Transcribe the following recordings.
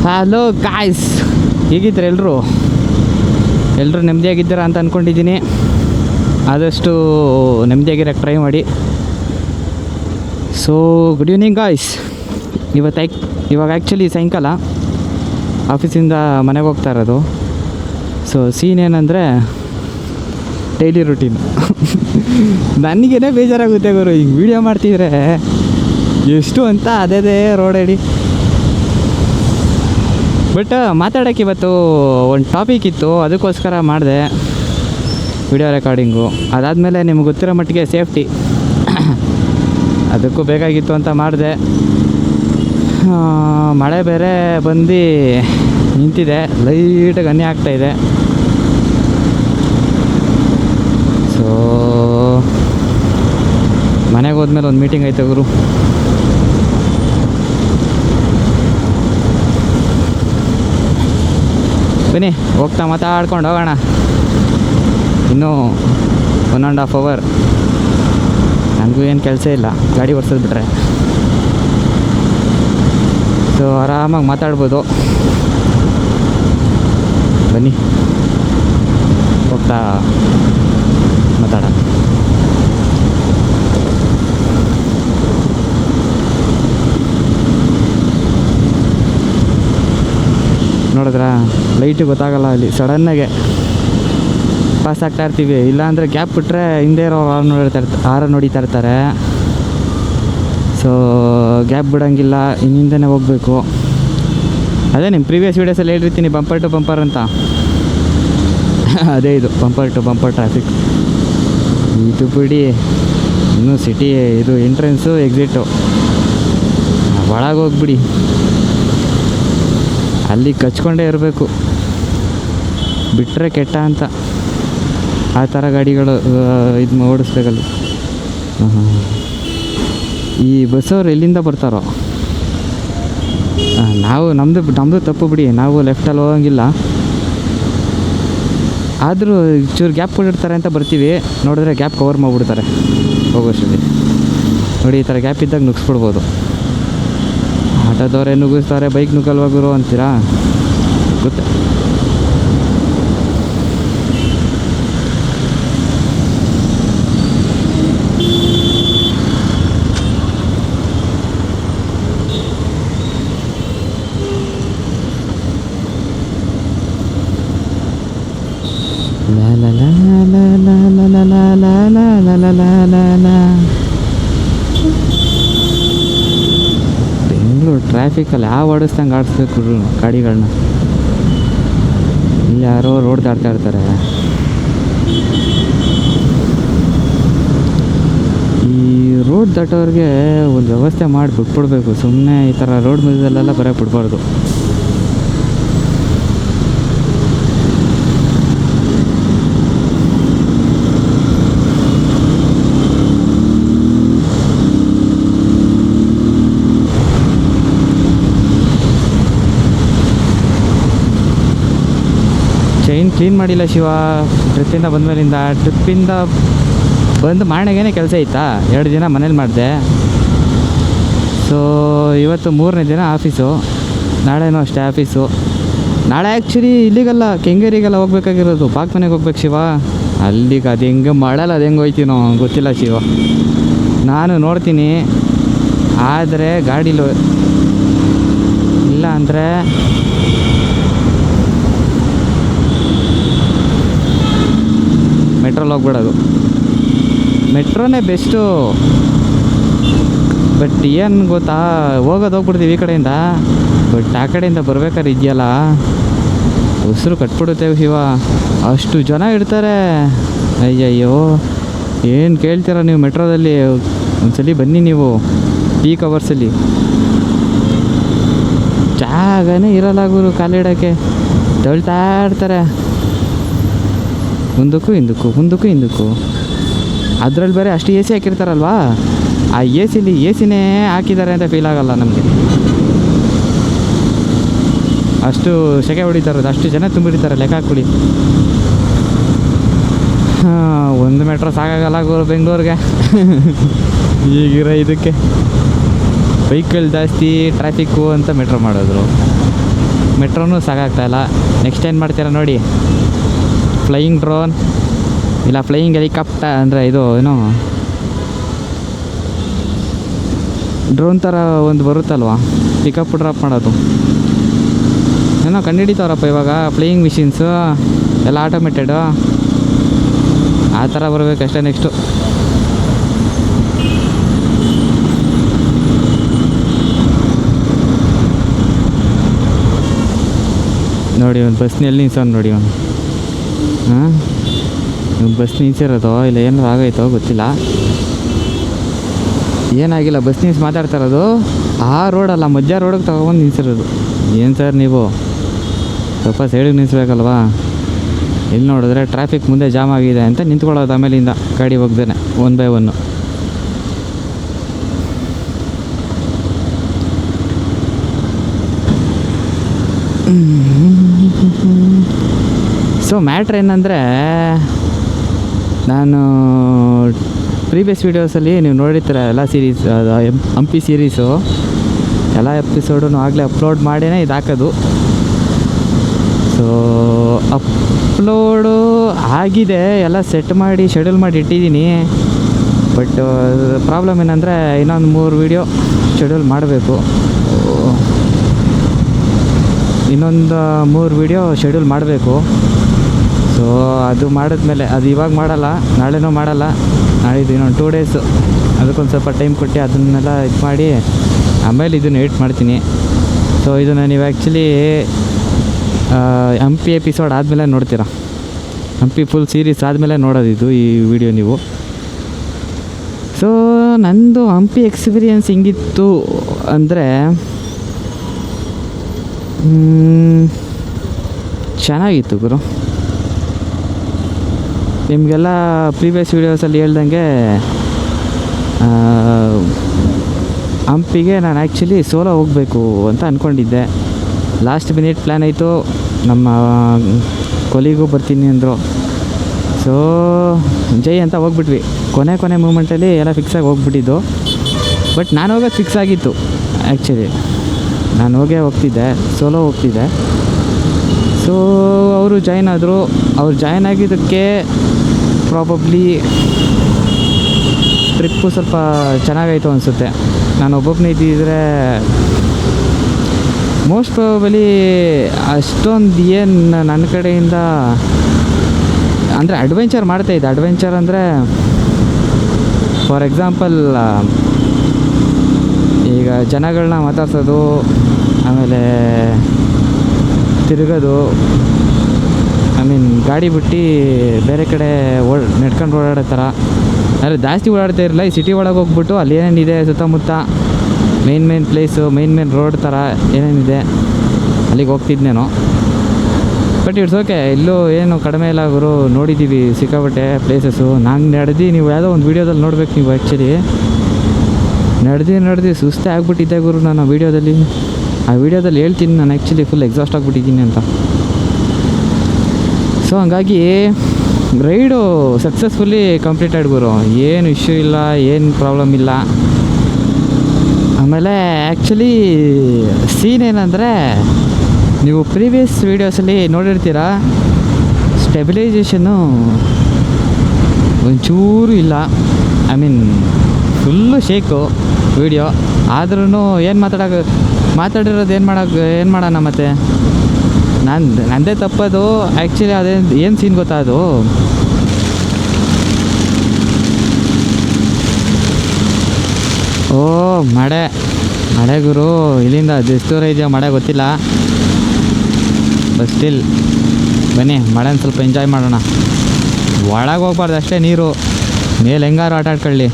Hello guys, ಹೇಗಿದ್ದಾರೆ ಎಲ್ಲರೂ ನೆಮ್ಮದಿಯಾಗಿದ್ದೀರಾ ಅಂತ ಅಂದ್ಕೊಂಡಿದ್ದೀನಿ. ಆದಷ್ಟು ನೆಮ್ಮದಿಯಾಗಿರೋಕ್ಕೆ ಟ್ರೈ ಮಾಡಿ. So good evening guys. ಇವಾಗ ಆ್ಯಕ್ಚುಲಿ ಸಾಯಂಕಾಲ ಆಫೀಸಿಂದ ಮನೆಗೆ ಹೋಗ್ತಾ ಇರೋದು. ಸೊ ಸೀನ್ ಏನಂದರೆ ಡೈಲಿ ರುಟೀನ್. ನನಗೇನೆ ಬೇಜಾರಾಗುತ್ತೆ ಗುರು, ಹಿಂಗೆ ವೀಡಿಯೋ ಮಾಡ್ತಿದ್ರೆ ಎಷ್ಟು ಅಂತ ಅದೇ ರೋಡ್ ಐಡಿ. ಬಟ್ ಮಾತಾಡೋಕ್ಕೆ ಇವತ್ತು ಒಂದು ಟಾಪಿಕ್ ಇತ್ತು, ಅದಕ್ಕೋಸ್ಕರ ಮಾಡಿದೆ ವಿಡಿಯೋ ರೆಕಾರ್ಡಿಂಗು. ಅದಾದಮೇಲೆ ನಿಮ್ಗೆ ಗೊತ್ತಿರೋ ಮಟ್ಟಿಗೆ ಸೇಫ್ಟಿ, ಅದಕ್ಕೂ ಬೇಕಾಗಿತ್ತು ಅಂತ ಮಾಡಿದೆ. ಮಳೆ ಬೇರೆ ಬಂದು ನಿಂತಿದೆ, ಲೈಟಾಗಿ ಹನಿ ಆಗ್ತಾಯಿದೆ. ಸೊ ಮನೆಗೆ ಹೋದ್ಮೇಲೆ ಒಂದು ಮೀಟಿಂಗ್ ಐತೆ ಗುರು. ಬನ್ನಿ ಹೋಗ್ತಾ ಮಾತಾಡ್ಕೊಂಡು ಹೋಗೋಣ. ಇನ್ನೂ 1.5 hour. ನನಗೂ ಏನು ಕೆಲಸ ಇಲ್ಲ, ಗಾಡಿ ಓಡಿಸೋದು ಬಿಟ್ರೆ. ಸೊ ಆರಾಮಾಗಿ ಮಾತಾಡ್ಬೋದು. ಬನ್ನಿ ಹೋಗ್ತಾ ಮಾತಾಡೋಣ. ನೋಡಿದ್ರಾ, ಲೈಟು ಗೊತ್ತಾಗಲ್ಲ, ಅಲ್ಲಿ ಸಡನ್ನಾಗೆ ಪಾಸ್ ಆಗ್ತಾ ಇರ್ತೀವಿ. ಇಲ್ಲಾಂದರೆ ಗ್ಯಾಪ್ ಬಿಟ್ಟರೆ ಹಿಂದೆ ಇರೋ ಹಾರನ್ ನೋಡಿತಾ ಇರ್ತಾರೆ. ಸೊ ಗ್ಯಾಪ್ ಬಿಡೋಂಗಿಲ್ಲ, ಹಿಂದಿಂದನೇ ಹೋಗಬೇಕು. ಅದೇ ನಿಮ್ಮ ಪ್ರೀವಿಯಸ್ ವೀಡಿಯೋಸಲ್ಲಿ ಹೇಳಿರ್ತೀನಿ, ಬಂಪರ್ ಟು ಬಂಪರ್ ಅಂತ. ಅದೇ ಇದು ಬಂಪರ್ ಟು ಬಂಪರ್ ಟ್ರಾಫಿಕ್. ಇದು ಬಿಡಿ, ಇನ್ನೂ ಸಿಟಿ ಇದು ಎಂಟ್ರೆನ್ಸು ಎಕ್ಸಿಟು ಒಳಗೆ ಹೋಗ್ಬಿಡಿ, ಅಲ್ಲಿ ಕಚ್ಕೊಂಡೇ ಇರಬೇಕು, ಬಿಟ್ಟರೆ ಕೆಟ್ಟ ಅಂತ. ಆ ಥರ ಗಾಡಿಗಳು ಇದು ಓಡಿಸ್ಬೇಕಲ್ಲಿ. ಈ ಬಸ್ಸವ್ರು ಎಲ್ಲಿಂದ ಬರ್ತಾರೋ? ನಮ್ಮದು ತಪ್ಪು ಬಿಡಿ, ನಾವು ಲೆಫ್ಟಲ್ಲಿ ಹೋಗಂಗಿಲ್ಲ. ಆದರೂ ಚೂರು ಗ್ಯಾಪ್ ಕೊಟ್ಟಿರ್ತಾರೆ ಅಂತ ಬರ್ತೀವಿ, ನೋಡಿದ್ರೆ ಗ್ಯಾಪ್ ಕವರ್ ಮಾಡಿಬಿಡ್ತಾರೆ ಹೋಗೋಷ್ಟರಲ್ಲಿ. ನೋಡಿ, ಈ ಥರ ಗ್ಯಾಪ್ ಇದ್ದಾಗ ನುಗ್ಸ್ಬಿಡ್ಬೋದು. ಆಟೋದವರೇ ನುಗ್ಗಿಸ್ತಾರೆ, ಬೈಕ್ ನುಗ್ಗಲ್ವಾ ಗುರು ಅಂತೀರಾ? ಗೊತ್ತ. ಬೆಂಗಳೂರು ಟ್ರಾಫಿಕಲ್ಲಿ ಯಾವ ಓಡಿಸ್ದಂಗೆ ಆಡಿಸ್ಬೇಕು ಗಾಡಿಗಳನ್ನ. ಇಲ್ಲಿ ಯಾರೋ ರೋಡ್ ದಾಟ್ತಾ ಇರ್ತಾರೆ. ಈ ರೋಡ್ ದಾಟೋರಿಗೆ ಒಂದು ವ್ಯವಸ್ಥೆ ಮಾಡಿ ಬಿಟ್ಬಿಡ್ಬೇಕು. ಸುಮ್ಮನೆ ಈ ಥರ ರೋಡ್ ಮಧ್ಯದಲ್ಲೆಲ್ಲ ಬರೋಕ್ಕೆ ಬಿಡಬಾರ್ದು. ಚೈನ್ ಕ್ಲೀನ್ ಮಾಡಿಲ್ಲ ಶಿವ, ಟ್ರಿಪ್ಪಿಂದ ಬಂದಮೇಲಿಂದ. ಟ್ರಿಪ್ಪಿಂದ ಬಂದು ಮಾಡಾಗೇನೆ ಕೆಲಸ ಇತ್ತಾ, 2 ದಿನ ಮನೇಲಿ ಮಾಡಿದೆ. ಸೊ ಇವತ್ತು 3ನೇ ದಿನ ಆಫೀಸು, ನಾಳೆನೂ ಅಷ್ಟೇ ಆಫೀಸು. ನಾಳೆ ಆ್ಯಕ್ಚುಲಿ ಇಲ್ಲಿಗೆಲ್ಲ ಕೆಂಗೇರಿಗೆಲ್ಲ ಹೋಗ್ಬೇಕಾಗಿರೋದು, ಬಾಗ್ಮನೆಗೆ ಹೋಗ್ಬೇಕು ಶಿವ. ಅಲ್ಲಿಗೆ ಅದು ಹೆಂಗೆ ಮಾಡಲ್ಲ, ಅದು ಹೆಂಗೆ ಹೋಯ್ತೀನೋ ಗೊತ್ತಿಲ್ಲ ಶಿವ. ನಾನು ನೋಡ್ತೀನಿ, ಆದರೆ ಗಾಡೀಲು ಇಲ್ಲ ಅಂದರೆ ಮೆಟ್ರೋಲ್ಲಿ ಹೋಗ್ಬಿಡೋದು. ಮೆಟ್ರೋನೇ ಬೆಸ್ಟು. ಬಟ್ ಏನು ಗೊತ್ತಾ, ಹೋಗ್ಬಿಡ್ತೀವಿ ಈ ಕಡೆಯಿಂದ. ಬಟ್ ಆ ಕಡೆಯಿಂದ ಬರ್ಬೇಕಾದ್ರೆ ಇದೆಯಲ್ಲ, ಉಸಿರು ಕಟ್ಬಿಡುತ್ತೇವೆ ಶಿವ. ಅಷ್ಟು ಜನ ಇರ್ತಾರೆ, ಅಯ್ಯಯ್ಯೋ ಏನು ಕೇಳ್ತೀರ ನೀವು. ಮೆಟ್ರೋದಲ್ಲಿ ಒಂದ್ಸಲಿ ಬನ್ನಿ ನೀವು, ಪೀಕ್ ಅವರ್ಸಲ್ಲಿ ಜಾಗನೇ ಇರಲ್ಲ ಗುರು ಕಾಲಿಡೋಕ್ಕೆ. ತಳ್ತಾ ಇರ್ತಾರೆ ಮುಂದಕ್ಕೂ ಹಿಂದಕ್ಕೂ. ಅದರಲ್ಲಿ ಬೇರೆ ಅಷ್ಟು AC ಹಾಕಿರ್ತಾರಲ್ವಾ, ಆ ಎಸಿನೇ ಹಾಕಿದ್ದಾರೆ ಅಂತ ಫೀಲ್ ಆಗೋಲ್ಲ ನಮಗೆ. ಅಷ್ಟು ಸೆಕೆ ಹೊಡಿತಾರದು, ಅಷ್ಟು ಜನ ತುಂಬಿರ್ತಾರೆ, ಲೆಕ್ಕ ಹಾಕ್ಬಿಡಿ. ಒಂದು ಮೆಟ್ರೋ ಸಾಕಾಗಲ್ಲ ಗುರು ಬೆಂಗಳೂರಿಗೆ. ಈಗಿರೋ ಇದಕ್ಕೆ ವೆಹಿಕಲ್ ಜಾಸ್ತಿ, ಟ್ರಾಫಿಕ್ಕು ಅಂತ ಮೆಟ್ರೋ ಮಾಡಿದ್ರು. ಮೆಟ್ರೋನೂ ಸಾಕಾಗ್ತಾಯಿಲ್ಲ. ನೆಕ್ಸ್ಟ್ ಏನು ಮಾಡ್ತೀರಾ ನೋಡಿ, ಫ್ಲೈಯಿಂಗ್ ಡ್ರೋನ್ ಇಲ್ಲ ಫ್ಲೈಯಿಂಗ್ ಹೆಲಿಕಾಪ್ಟರ್ ಅಂದರೆ ಇದು ಏನೋ ಡ್ರೋನ್ ಥರ ಒಂದು ಬರುತ್ತಲ್ವ, ಪಿಕಪ್ ಡ್ರಾಪ್ ಮಾಡೋದು, ಏನೋ ಕಂಡುಹಿಡಿತಾವ್ರಪ್ಪ ಇವಾಗ ಫ್ಲೈಯಿಂಗ್ ಮಿಷಿನ್ಸು ಎಲ್ಲ ಆಟೋಮೇಟೆಡು, ಆ ಥರ ಬರಬೇಕಷ್ಟೇ ನೆಕ್ಸ್ಟು. ನೋಡಿ ಒಂದು ಬಸ್ನ ಎಲ್ಲಿ ನಿಲ್ಸೋನು ನೋಡಿ ಅವನು. ಹಾಂ, ಬಸ್ ನಿಲ್ಸಿರೋದು ಇಲ್ಲ ಏನಾರು ಆಗೈತೋ ಗೊತ್ತಿಲ್ಲ, ಏನಾಗಿಲ್ಲ. ಬಸ್ ನಿಲ್ಸಿ ಮಾತಾಡ್ತಾ ಇರೋದು ಆ ರೋಡಲ್ಲ, ಮಧ್ಯ ರೋಡಿಗೆ ತಗೊಂಡು ನಿಲ್ಸಿರೋದು. ಏನು ಸರ್ ನೀವು ಸ್ವಲ್ಪ ಸೈಡಿಗೆ ನಿಲ್ಲಿಸ್ಬೇಕಲ್ವಾ? ಇಲ್ಲಿ ನೋಡಿದ್ರೆ ಟ್ರಾಫಿಕ್ ಮುಂದೆ ಜಾಮ್ ಆಗಿದೆ ಅಂತ ನಿಂತ್ಕೊಳ್ಳೋದು, ಆಮೇಲಿಂದ ಗಾಡಿ ಹೋಗ್ದೇನೆ 1 by 1. ಸೊ ಮ್ಯಾಟ್ರ್ ಏನಂದರೆ, ನಾನು ಪ್ರೀವಿಯಸ್ ವೀಡಿಯೋಸಲ್ಲಿ ನೀವು ನೋಡಿರ್ತೀರ ಎಲ್ಲ ಸೀರೀಸ್, ಹಂಪಿ ಸೀರೀಸು ಎಲ್ಲ ಎಪಿಸೋಡು ಆಗಲೇ ಅಪ್ಲೋಡ್ ಮಾಡಿನೇ ಇದು ಹಾಕೋದು. ಸೊ ಅಪ್ಲೋಡು ಆಗಿದೆ, ಎಲ್ಲ ಸೆಟ್ ಮಾಡಿ ಶೆಡ್ಯೂಲ್ ಮಾಡಿ ಇಟ್ಟಿದ್ದೀನಿ. ಬಟ್ ಪ್ರಾಬ್ಲಮ್ ಏನಂದರೆ ಇನ್ನೊಂದು 3 ವೀಡಿಯೋ ಶೆಡ್ಯೂಲ್ ಮಾಡಬೇಕು, ಇನ್ನೊಂದು 3 ವೀಡಿಯೋ ಶೆಡ್ಯೂಲ್ ಮಾಡಬೇಕು. ಸೊ ಅದು ಮಾಡಿದ್ಮೇಲೆ, ಅದು ಇವಾಗ ಮಾಡಲ್ಲ, ನಾಳೆನೂ ಮಾಡಲ್ಲ, ನಾಳಿದ್ದು ಇನ್ನೊಂದು 2 ಡೇಸು ಅದಕ್ಕೊಂದು ಸ್ವಲ್ಪ ಟೈಮ್ ಕೊಟ್ಟು ಅದನ್ನೆಲ್ಲ ಇದು ಮಾಡಿ ಆಮೇಲೆ ಇದನ್ನು ಎಡಿಟ್ ಮಾಡ್ತೀನಿ. ಸೊ ಇದನ್ನು ನೀವು ಆ್ಯಕ್ಚುಲಿ ಹಂಪಿ ಎಪಿಸೋಡ್ ಆದಮೇಲೆ ನೋಡ್ತೀರಾ, ಹಂಪಿ ಫುಲ್ ಸೀರೀಸ್ ಆದಮೇಲೆ ನೋಡೋದಿದ್ದು ಈ ವಿಡಿಯೋ ನೀವು. ಸೊ ನಂದು ಹಂಪಿ ಎಕ್ಸ್ಪೀರಿಯನ್ಸ್ ಹೆಂಗಿತ್ತು ಅಂದರೆ, ಚೆನ್ನಾಗಿತ್ತು ಗುರು. ನಿಮಗೆಲ್ಲ ಪ್ರೀವಿಯಸ್ ವೀಡಿಯೋಸಲ್ಲಿ ಹೇಳ್ದಂಗೆ ಹಂಪಿಗೆ ನಾನು ಆ್ಯಕ್ಚುಲಿ ಸೋಲೋ ಹೋಗಬೇಕು ಅಂತ ಅಂದ್ಕೊಂಡಿದ್ದೆ. ಲಾಸ್ಟ್ ಮಿನಿಟ್ ಪ್ಲ್ಯಾನ್ ಆಯಿತು, ನಮ್ಮ ಕೊಲಿಗೂ ಬರ್ತೀನಿ ಅಂದರು. ಸೊ ಜೈ ಅಂತ ಹೋಗ್ಬಿಟ್ವಿ. ಕೊನೆ ಮೂಮೆಂಟಲ್ಲಿ ಎಲ್ಲ ಫಿಕ್ಸಾಗಿ ಹೋಗ್ಬಿಟ್ಟಿದ್ದು. ಬಟ್ ನಾನು ಹೋಗೋದು ಫಿಕ್ಸ್ ಆಗಿತ್ತು ಆ್ಯಕ್ಚುಲಿ, ನಾನು ಹೋಗ್ತಿದ್ದೆ, ಸೋಲೋ ಹೋಗ್ತಿದ್ದೆ. ಸೊ ಅವರು ಜಾಯ್ನ್ ಆದರು. ಅವ್ರು ಜಾಯ್ನ್ ಆಗಿದ್ದಕ್ಕೆ ಪ್ರಾಬಬ್ಲಿ ಟ್ರಿಪ್ಪು ಸ್ವಲ್ಪ ಚೆನ್ನಾಗಾಯಿತು ಅನಿಸುತ್ತೆ. ನಾನು ಒಬ್ಬೊಬ್ಬನೇ ಇದ್ದಿದ್ರೆ ಮೋಸ್ಟ್ ಪ್ರಾಬಬಲಿ ಅಷ್ಟೊಂದು ಏನು ನನ್ನ ಕಡೆಯಿಂದ ಅಂದರೆ ಅಡ್ವೆಂಚರ್ ಮಾಡ್ತಾಯಿದ್ದೆ. ಅಡ್ವೆಂಚರ್ ಅಂದರೆ ಫಾರ್ ಎಕ್ಸಾಂಪಲ್ ಈಗ ಜನಗಳನ್ನ ಮಾತಾಡ್ಸೋದು, ಆಮೇಲೆ ತಿರುಗೋದು, ಗಾಡಿ ಬಿಟ್ಟು ಬೇರೆ ಕಡೆ ನಡ್ಕೊಂಡು ಓಡಾಡೋ ಥರ. ಅಂದರೆ ಜಾಸ್ತಿ ಓಡಾಡ್ತಾ ಇರಲಿಲ್ಲ, ಈ ಸಿಟಿ ಒಳಗೆ ಹೋಗ್ಬಿಟ್ಟು ಅಲ್ಲಿ ಏನೇನಿದೆ ಸುತ್ತಮುತ್ತ ಮೇನ್ ಪ್ಲೇಸು, ಮೇನ್ ರೋಡ್ ಥರ ಏನೇನಿದೆ ಅಲ್ಲಿಗೆ ಹೋಗ್ತಿದ್ನೇನೋ. ಬಟ್ ಇಟ್ಸ್ ಓಕೆ, ಇಲ್ಲೂ ಏನು ಕಡಿಮೆ ಇಲ್ಲ ಗುರು, ನೋಡಿದ್ದೀವಿ ಸಿಕ್ಕಾಪಟ್ಟೆ ಪ್ಲೇಸಸ್ಸು. ನಂಗೆ ನಡೆದು ನೀವು ಯಾವುದೋ ಒಂದು ವೀಡಿಯೋದಲ್ಲಿ ನೋಡ್ಬೇಕು ನೀವು. ಆ್ಯಕ್ಚುಲಿ ನಡೆದು ಸುಸ್ತೇ ಆಗ್ಬಿಟ್ಟಿದ್ದೆ ಗುರು ನಾನು ಆ ವೀಡಿಯೋದಲ್ಲಿ ಹೇಳ್ತೀನಿ ನಾನು ಆ್ಯಕ್ಚುಲಿ ಫುಲ್ ಎಕ್ಸಾಸ್ಟ್ ಆಗಿಬಿಟ್ಟಿದ್ದೀನಿ ಅಂತ. ಸೊ ಹಂಗಾಗಿ ರೈಡು ಸಕ್ಸಸ್ಫುಲ್ಲಿ ಕಂಪ್ಲೀಟೆಡ್ ಗುರು, ಏನು ಇಶ್ಯೂ ಇಲ್ಲ, ಏನು ಪ್ರಾಬ್ಲಮ್ ಇಲ್ಲ. ಆಮೇಲೆ ಆ್ಯಕ್ಚುಲಿ ಸೀನ್ ಏನಂದರೆ, ನೀವು ಪ್ರೀವಿಯಸ್ ವೀಡಿಯೋಸಲ್ಲಿ ನೋಡಿರ್ತೀರ, ಸ್ಟೆಬಿಲೈಸೇಷನ್ನು ಒಂಚೂರು ಇಲ್ಲ. Full shake video. ಆದ್ರೂ ಏನು ಮಾತಾಡಿರೋದು ಏನು ಮಾಡೋಣ ಮತ್ತೆ. ನಂದೇ ತಪ್ಪದು ಆ್ಯಕ್ಚುಲಿ. ಏನು ಸೀನ್ ಗೊತ್ತಾ, ಅದು ಮಳೆ ಗುರು. ಇಲ್ಲಿಂದ ಎಷ್ಟು ದೂರ ಇದೆಯೋ ಮಳೆ ಗೊತ್ತಿಲ್ಲ, ಬಟ್ ಸ್ಟಿಲ್ ಬನ್ನಿ ಮಳೆನ ಸ್ವಲ್ಪ ಎಂಜಾಯ್ ಮಾಡೋಣ. ಒಳಗೆ ಹೋಗ್ಬಾರ್ದು ಅಷ್ಟೇ, ನೀರು ಮೇಲೆ ಹೆಂಗಾರು ಆಟ ಆಡ್ಕೊಳ್ಳಿ.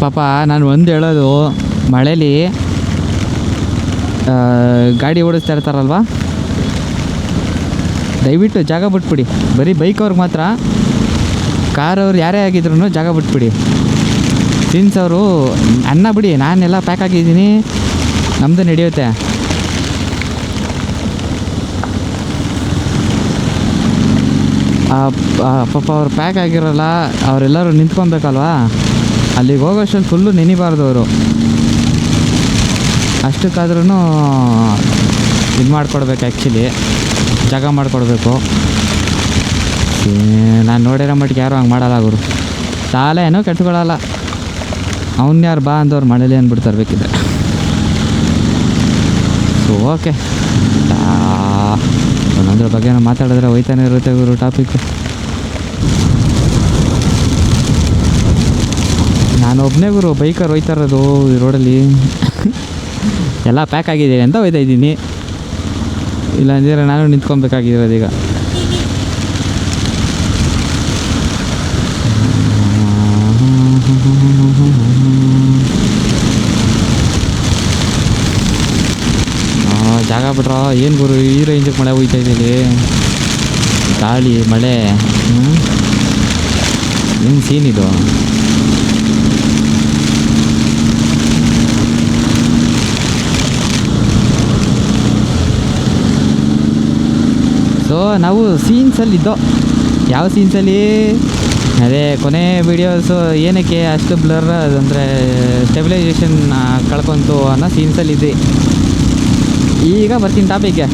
ಪಾಪ ನಾನು ಒಂದು ಹೇಳೋದು, ಮಳೇಲಿ ಗಾಡಿ ಓಡಿಸ್ತಾ ಇರ್ತಾರಲ್ವ, ದಯವಿಟ್ಟು ಜಾಗ ಬಿಟ್ಬಿಡಿ. ಬರೀ ಬೈಕ್ ಅವ್ರಿಗೆ ಮಾತ್ರ, ಕಾರ್ ಅವ್ರು ಯಾರೇ ಆಗಿದ್ರು ಜಾಗ ಬಿಟ್ಬಿಡಿ. ಸೀನ್ಸ್ ಅವರು ಅನ್ನ ಬಿಡಿ, ನಾನೆಲ್ಲ ಪ್ಯಾಕ್ ಆಗಿದ್ದೀನಿ, ನಮ್ಮದು ನಡೆಯುತ್ತೆ. ಪಾಪ ಅವ್ರು ಪ್ಯಾಕ್ ಆಗಿರೋಲ್ಲ, ಅವರೆಲ್ಲರೂ ನಿಂತ್ಕೊಬೇಕಲ್ವಾ, ಅಲ್ಲಿಗೆ ಹೋಗೋಷ್ಟಲ್ಲಿ ಫುಲ್ಲು ನೆನಿಬಾರ್ದು ಅವರು. ಅಷ್ಟಕ್ಕಾದ್ರೂ ಇದು ಮಾಡಿಕೊಡ್ಬೇಕು, ಆ್ಯಕ್ಚುಲಿ ಜಾಗ ಮಾಡಿಕೊಡ್ಬೇಕು. ನಾನು ನೋಡಿರೋ ಮಟ್ಟಿಗೆ ಯಾರು ಹಂಗೆ ಮಾಡಲ್ಲ ಗುರು. ತಾಲೆ ಏನೋ ಕೆಟ್ಕೊಳ್ಳಲ್ಲ, ಅವ್ನು ಯಾರು ಬಾ ಅಂದವ್ರು ಮಾಡಲಿ ಅಂದ್ಬಿಡ್ತಾರೆ ಬೇಕಿದ್ರೆ. ಸೊ ಓಕೆ, ಒಂದೊಂದ್ರ ಬಗ್ಗೆ ಮಾತಾಡಿದ್ರೆ ಹೋಯ್ತಾನೆ ಇರುತ್ತೆ ಗುರು ಟಾಪಿಕ್ಕು. ನಾನು ಒಬ್ಬನೇ ಗುರು ಬೈಕರ್ ಹೋಯ್ತಾ ಇರೋದು ಈ ರೋಡಲ್ಲಿ. ಎಲ್ಲ ಪ್ಯಾಕ್ ಆಗಿದೆ ಅಂತ ಹೋಯ್ತಾ ಇದ್ದೀನಿ, ಇಲ್ಲಾಂದರೆ ನಾನು ನಿಂತ್ಕೊಬೇಕಾಗಿರೋದು ಈಗ. ಜಾಗ ಬಿಟ್ರ ಏನು ಗುರು, ಈ ರೇಂಜಿಗೆ ಮಳೆ ಹೋಯ್ತಾ ಇದ್ದೀವಿ, ಗಾಳಿ ಮಳೆ, ಏನು ಸೀನ್ ಇದು. ಸೊ ನಾವು ಸೀನ್ಸಲ್ಲಿದ್ದೋ, ಯಾವ ಸೀನ್ಸಲ್ಲಿ, ಅದೇ ಕೊನೆ ವೀಡಿಯೋಸು ಏನಕ್ಕೆ ಅಷ್ಟು ಬ್ಲರ್ ಅಂದರೆ ಸ್ಟೆಬಿಲೈಸೇಷನ್ ಕಳ್ಕೊಂತು ಅನ್ನೋ ಸೀನ್ಸಲ್ಲಿದ್ದೆ. ಈಗ ಬರ್ತೀನಿ ಟಾಪಿಕ್ಗೆ.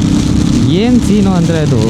ಏನು ಸೀನು ಅಂದರೆ ಅದು